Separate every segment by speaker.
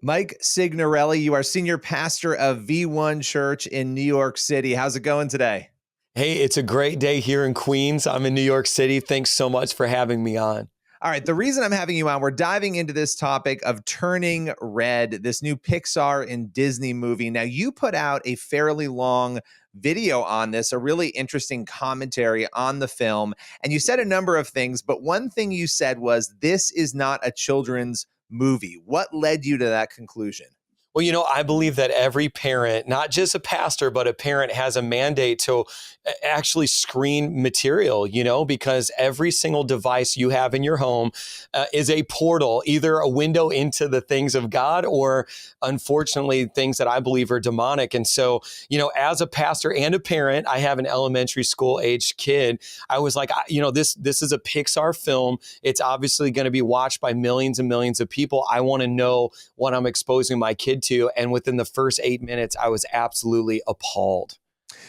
Speaker 1: Mike Signorelli, you are senior pastor of V1 Church in New York City. How's it going today?
Speaker 2: Hey, it's a great day here in Queens. I'm in New York City. Thanks so much for having me on.
Speaker 1: All right, the reason I'm having you on, we're diving into this topic of Turning Red, this new Pixar and Disney movie. Now, you put out a fairly long video on this, a really interesting commentary on the film, and you said a number of things, but one thing you said was, this is not a children's movie. What led you to that conclusion?
Speaker 2: Well, I believe that every parent, not just a pastor, but a parent has a mandate to actually screen material, because every single device you have in your home is a portal, either a window into the things of God or, unfortunately, things that I believe are demonic. And so, as a pastor and a parent, I have an elementary school aged kid. I was like, this is a Pixar film. It's obviously going to be watched by millions and millions of people. I want to know what I'm exposing my kid to. And within the first 8 minutes, I was absolutely appalled.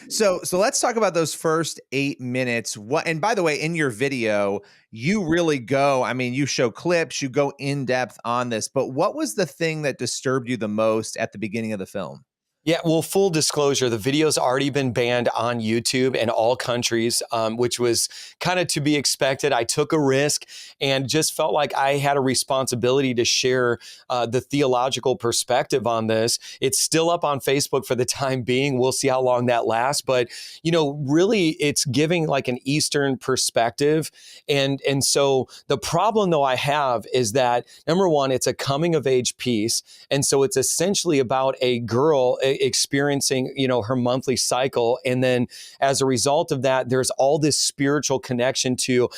Speaker 1: So let's talk about those first 8 minutes. And by the way, in your video, you really you show clips, you go in depth on this, but what was the thing that disturbed you the most at the beginning of the film?
Speaker 2: Yeah, well, full disclosure, the video's already been banned on YouTube in all countries, which was kind of to be expected. I took a risk and just felt like I had a responsibility to share the theological perspective on this. It's still up on Facebook for the time being. We'll see how long that lasts. But, really it's giving like an Eastern perspective. And so the problem, though, I have is that, number one, it's a coming of age piece. And so it's essentially about a girl experiencing, her monthly cycle. And then as a result of that, there's all this spiritual connection to,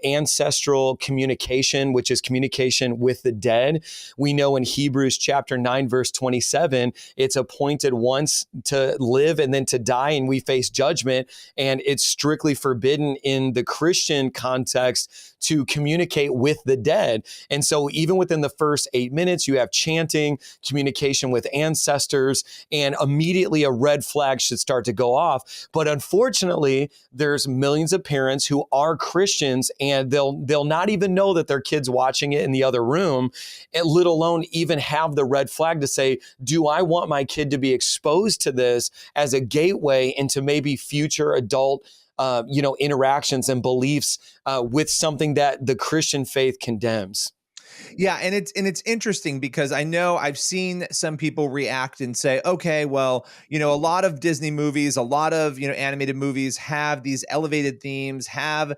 Speaker 2: ancestral communication, which is communication with the dead. We know in Hebrews chapter 9, verse 27, it's appointed once to live and then to die, and we face judgment. And it's strictly forbidden in the Christian context to communicate with the dead. And so even within the first 8 minutes, you have chanting, communication with ancestors, and immediately a red flag should start to go off. But unfortunately, there's millions of parents who are Christians, and they'll not even know that their kid's watching it in the other room, and let alone even have the red flag to say, do I want my kid to be exposed to this as a gateway into maybe future adult interactions and beliefs with something that the Christian faith condemns?
Speaker 1: Yeah, and it's interesting because I know I've seen some people react and say, okay, well, a lot of Disney movies, a lot of, animated movies have these elevated themes, have,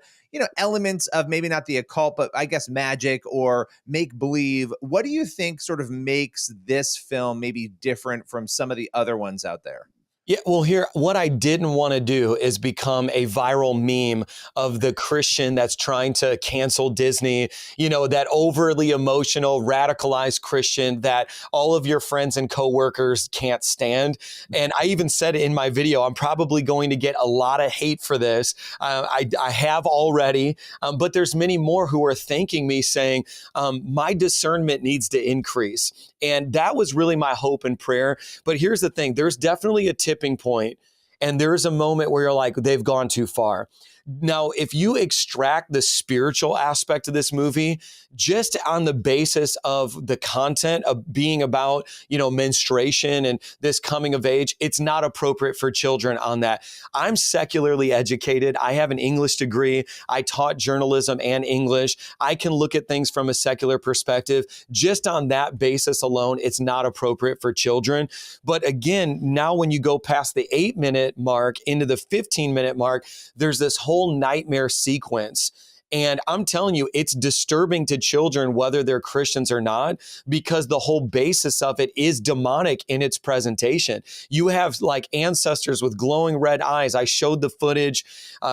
Speaker 1: elements of maybe not the occult, but I guess magic or make believe. What do you think sort of makes this film maybe different from some of the other ones out there?
Speaker 2: Yeah, well, here, what I didn't want to do is become a viral meme of the Christian that's trying to cancel Disney, that overly emotional, radicalized Christian that all of your friends and coworkers can't stand. And I even said in my video, I'm probably going to get a lot of hate for this. I have already, but there's many more who are thanking me saying, my discernment needs to increase. And that was really my hope and prayer. But here's the thing, there's definitely a tipping point, and there is a moment where you're like, they've gone too far. Now, if you extract the spiritual aspect of this movie, just on the basis of the content of being about, menstruation and this coming of age, it's not appropriate for children on that. I'm secularly educated. I have an English degree. I taught journalism and English. I can look at things from a secular perspective. Just on that basis alone, it's not appropriate for children. But again, now when you go past the 8-minute mark into the 15-minute mark, there's this whole nightmare sequence. And I'm telling you, it's disturbing to children, whether they're Christians or not, because the whole basis of it is demonic in its presentation. You have like ancestors with glowing red eyes. I showed the footage,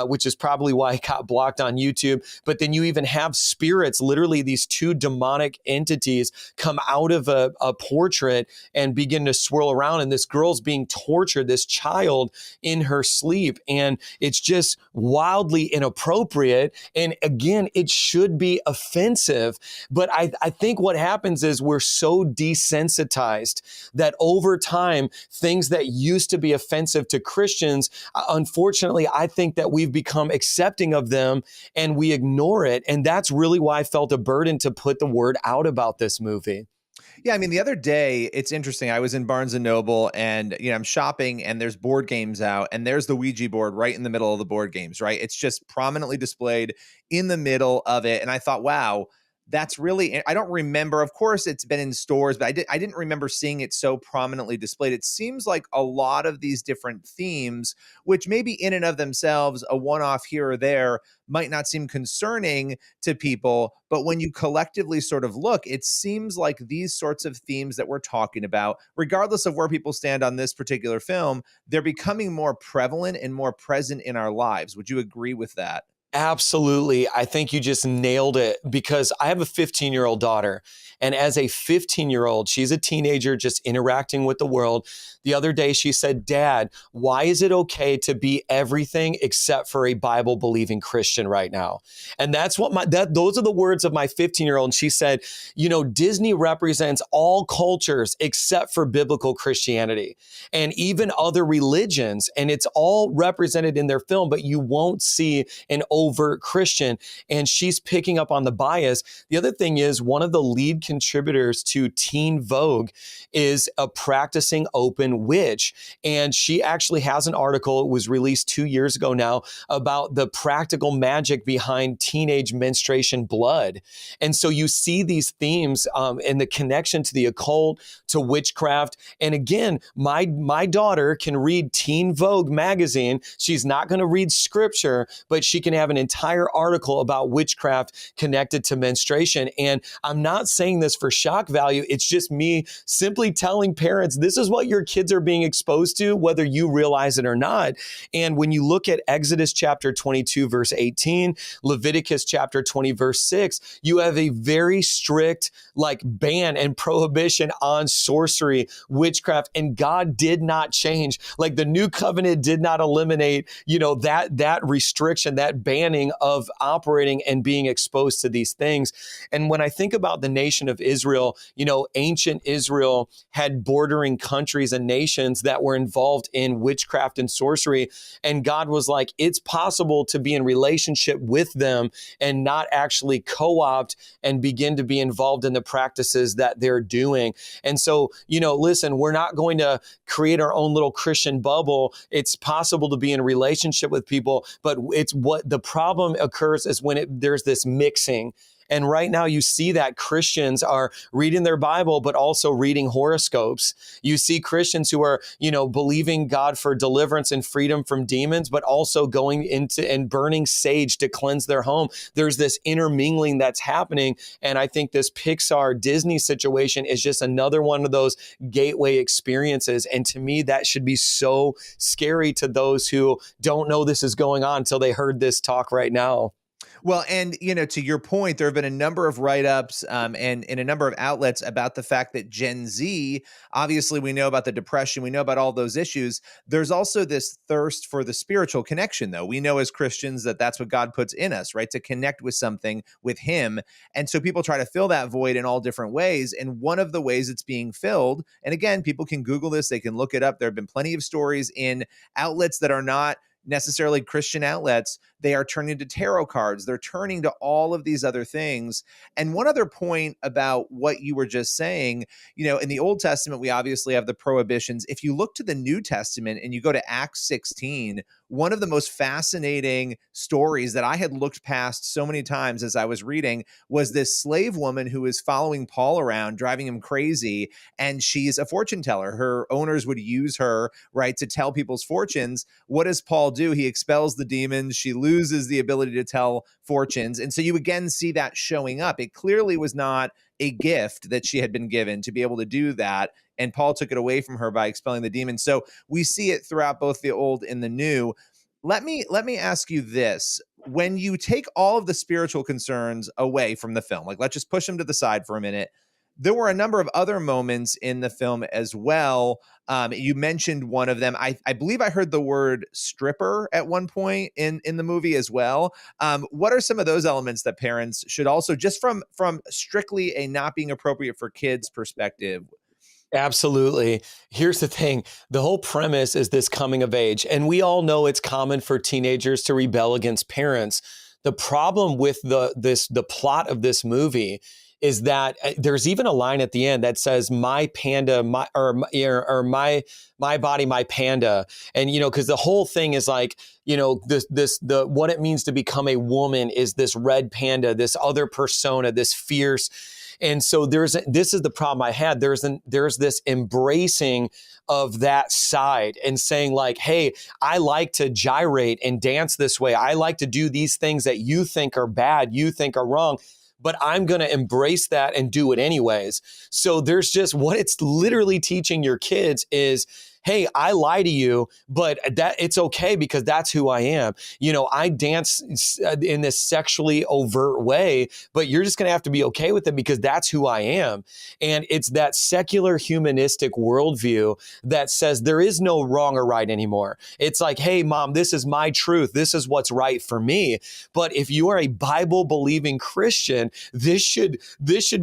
Speaker 2: which is probably why it got blocked on YouTube. But then you even have spirits, literally these two demonic entities come out of a portrait and begin to swirl around. And this girl's being tortured, this child, in her sleep. And it's just wildly inappropriate. And again, it should be offensive. But I think what happens is we're so desensitized that over time, things that used to be offensive to Christians, unfortunately, I think that we've become accepting of them and we ignore it. And that's really why I felt a burden to put the word out about this movie.
Speaker 1: Yeah, I mean, the other day, it's interesting. I was in Barnes and Noble and, I'm shopping and there's board games out and there's the Ouija board right in the middle of the board games, right? It's just prominently displayed in the middle of it. And I thought, wow, that's really, I don't remember. Of course, it's been in stores, but I didn't remember seeing it so prominently displayed. It seems like a lot of these different themes, which maybe in and of themselves, a one off here or there, might not seem concerning to people. But when you collectively sort of look, it seems like these sorts of themes that we're talking about, regardless of where people stand on this particular film, they're becoming more prevalent and more present in our lives. Would you agree with that?
Speaker 2: Absolutely. I think you just nailed it because I have a 15-year-old daughter. And as a 15-year-old, she's a teenager just interacting with the world. The other day, she said, Dad, why is it okay to be everything except for a Bible believing Christian right now? And that's what those are the words of my 15-year-old. And she said, Disney represents all cultures except for biblical Christianity and even other religions. And it's all represented in their film, but you won't see an overt Christian, and she's picking up on the bias. The other thing is one of the lead contributors to Teen Vogue is a practicing open witch, and she actually has an article, it was released 2 years ago now, about the practical magic behind teenage menstruation blood. And so you see these themes and the connection to the occult, to witchcraft. And again, my daughter can read Teen Vogue magazine. She's not going to read scripture, but she can have an entire article about witchcraft connected to menstruation. And I'm not saying this for shock value. It's just me simply telling parents, this is what your kids are being exposed to, whether you realize it or not. And when you look at Exodus chapter 22, verse 18, Leviticus chapter 20, verse 6, you have a very strict ban and prohibition on sorcery, witchcraft, and God did not change. Like the new covenant did not eliminate, that restriction, that banning of operating and being exposed to these things. And when I think about the nation of Israel, ancient Israel had bordering countries and nations that were involved in witchcraft and sorcery. And God was like, it's possible to be in relationship with them and not actually co-opt and begin to be involved in the practices that they're doing. And so, listen, we're not going to create our own little Christian bubble. It's possible to be in a relationship with people, but it's what the problem occurs is when there's this mixing. And right now you see that Christians are reading their Bible, but also reading horoscopes. You see Christians who are, believing God for deliverance and freedom from demons, but also going into and burning sage to cleanse their home. There's this intermingling that's happening. And I think this Pixar Disney situation is just another one of those gateway experiences. And to me, that should be so scary to those who don't know this is going on until they heard this talk right now.
Speaker 1: Well, and to your point, there have been a number of write-ups and in a number of outlets about the fact that Gen Z, obviously we know about the depression, we know about all those issues. There's also this thirst for the spiritual connection, though. We know as Christians that that's what God puts in us, right? To connect with something, with Him. And so people try to fill that void in all different ways. And one of the ways it's being filled, and again, people can Google this, they can look it up. There have been plenty of stories in outlets that are not necessarily Christian outlets. They are turning to tarot cards. They're turning to all of these other things. And one other point about what you were just saying, in the Old Testament, we obviously have the prohibitions. If you look to the New Testament and you go to Acts 16, one of the most fascinating stories that I had looked past so many times as I was reading was this slave woman who is following Paul around, driving him crazy. And she's a fortune teller. Her owners would use her, right, to tell people's fortunes. What does Paul do? He expels the demons. She loses the ability to tell fortunes. And so you again see that showing up. It clearly was not a gift that she had been given to be able to do that. And Paul took it away from her by expelling the demons. So we see it throughout both the old and the new. Let me ask you this. When you take all of the spiritual concerns away from the film, let's just push them to the side for a minute. There were a number of other moments in the film as well. You mentioned one of them. I believe I heard the word stripper at one point in the movie as well. What are some of those elements that parents should also, just from strictly a not being appropriate for kids perspective?
Speaker 2: Absolutely. Here's the thing. The whole premise is this coming of age, and we all know it's common for teenagers to rebel against parents. The problem with the plot of this movie is that there's even a line at the end that says, my panda, my body, my panda. And, because the whole thing is like, the what it means to become a woman is this red panda, this other persona, this fierce. And so this is the problem I had. There's this embracing of that side and saying like, hey, I like to gyrate and dance this way. I like to do these things that you think are bad, you think are wrong, but I'm going to embrace that and do it anyways. So there's just what it's literally teaching your kids is, hey, I lie to you, but that it's okay because that's who I am. I dance in this sexually overt way, but you're just going to have to be okay with it because that's who I am. And it's that secular humanistic worldview that says there is no wrong or right anymore. It's like, hey, mom, this is my truth. This is what's right for me. But if you are a Bible believing Christian, this should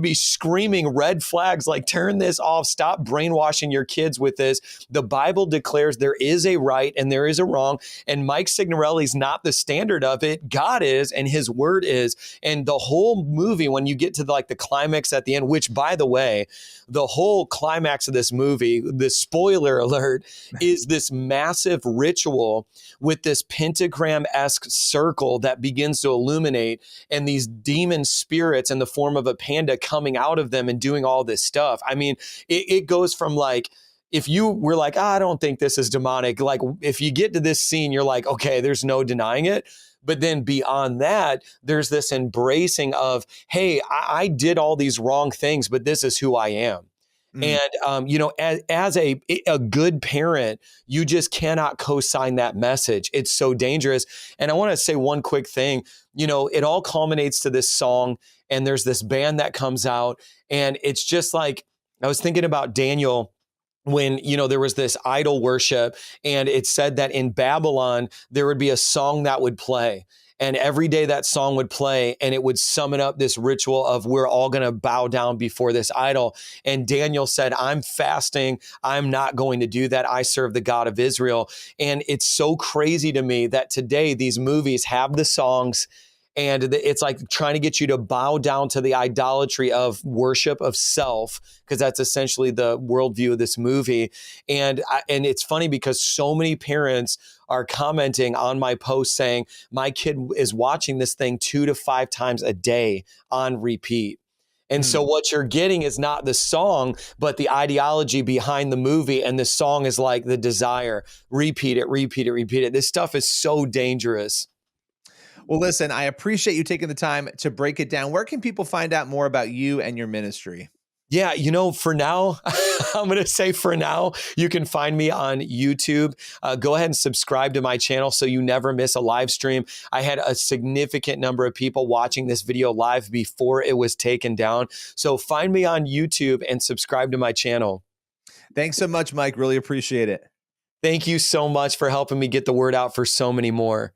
Speaker 2: be screaming red flags like, turn this off. Stop brainwashing your kids with this. The Bible declares there is a right and there is a wrong, and Mike Signorelli's not the standard of it. God is, and his word is. And the whole movie, when you get to the climax at the end, which, by the way, the whole climax of this movie, the spoiler alert, is this massive ritual with this pentagram-esque circle that begins to illuminate, and these demon spirits in the form of a panda coming out of them and doing all this stuff. I mean, it goes from like, if you were like, I don't think this is demonic, like if you get to this scene, you're like, okay, there's no denying it. But then beyond that, there's this embracing of, hey, I did all these wrong things, but this is who I am.
Speaker 1: Mm.
Speaker 2: And, as a good parent, you just cannot co-sign that message. It's so dangerous. And I want to say one quick thing, it all culminates to this song, and there's this band that comes out, and it's just like, I was thinking about Daniel when, there was this idol worship, and it said that in Babylon, there would be a song that would play. And every day that song would play, and it would summon up this ritual of we're all going to bow down before this idol. And Daniel said, I'm fasting. I'm not going to do that. I serve the God of Israel. And it's so crazy to me that today these movies have the songs, and it's like trying to get you to bow down to the idolatry of worship of self, because that's essentially the worldview of this movie. And it's funny because so many parents are commenting on my post saying, my kid is watching this thing 2 to 5 times a day on repeat. And so what you're getting is not the song, but the ideology behind the movie. And the song is like the desire. Repeat it, repeat it, repeat it. This stuff is so dangerous.
Speaker 1: Well, listen, I appreciate you taking the time to break it down. Where can people find out more about you and your ministry?
Speaker 2: Yeah, for now, I'm going to say for now, you can find me on YouTube. Go ahead and subscribe to my channel so you never miss a live stream. I had a significant number of people watching this video live before it was taken down. So find me on YouTube and subscribe to my channel.
Speaker 1: Thanks so much, Mike. Really appreciate it.
Speaker 2: Thank you so much for helping me get the word out for so many more.